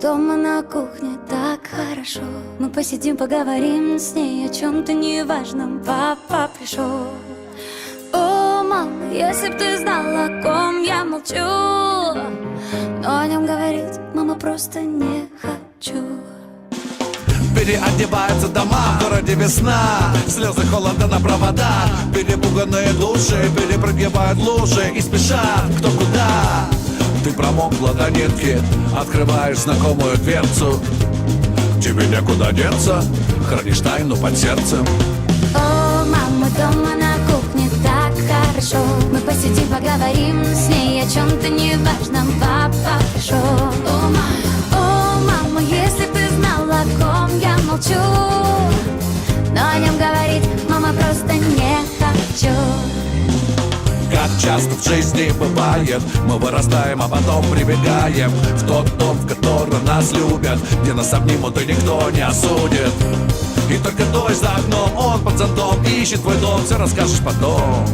дома на кухне так хорошо. Мы посидим, поговорим с ней о чем-то неважном. Папа пришел. О, мама, если б ты знала, о ком я молчу, но о нем говорить, мама, просто не хочу. Переодеваются дома, в городе весна, слезы холода на проводах. Перепуганные души перепрыгивают лужи и спешат кто куда. Ты промокла до нитки, открываешь знакомую дверцу. Тебе некуда деться, хранишь тайну под сердцем. О, мама, дома на кухне так хорошо. Мы посидим, поговорим с ней о чем-то неважном. Папа пришел. О, мама, если б ты знала, о ком я молчу, но о нем говорить, мама, просто не хочу. Как часто в жизни бывает, мы вырастаем, а потом прибегаем в тот дом, в котором нас любят, где нас обнимут и никто не осудит. И только дождь за окном, он под зонтом ищет твой дом, все расскажешь потом.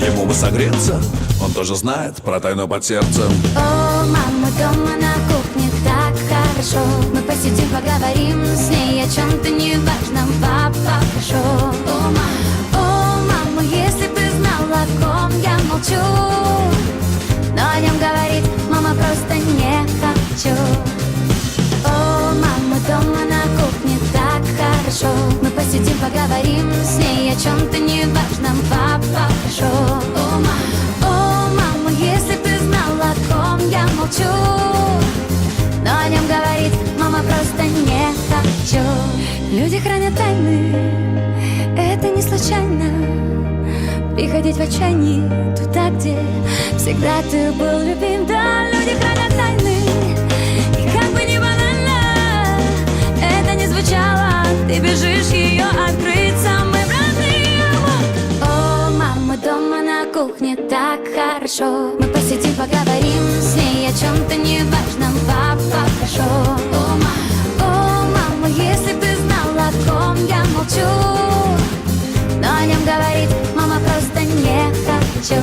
Ему бы согреться, он тоже знает про тайну под сердцем. О, мама, дома на кухне так хорошо. Мы посидим, поговорим с ней о чем-то неважном. Папа пришел. О, мама, если б ты знала, о ком я молчу, но о нем говорить, мама, просто не хочу. О, мама, дома на кухне так хорошо. Мы посидим, поговорим с ней о чем-то неважном. Папа пришел. О, мама, если б ты знала, о ком я молчу, но о нем говорить, мама, просто не хочу. Люди хранят тайны, это не случайно. Приходить в отчаянии туда, где всегда ты был любим. Да, люди хранят тайны, и как бы ни банально это не звучало, ты бежишь ее открыть самым родным. О, мама, дома на кухне так хорошо. Мы посидим, поговорим с ней о чем-то неважном. Папа пришел. О, мама, если б ты знала, о ком я молчу, но о нем говорить, мама, просто не хочу.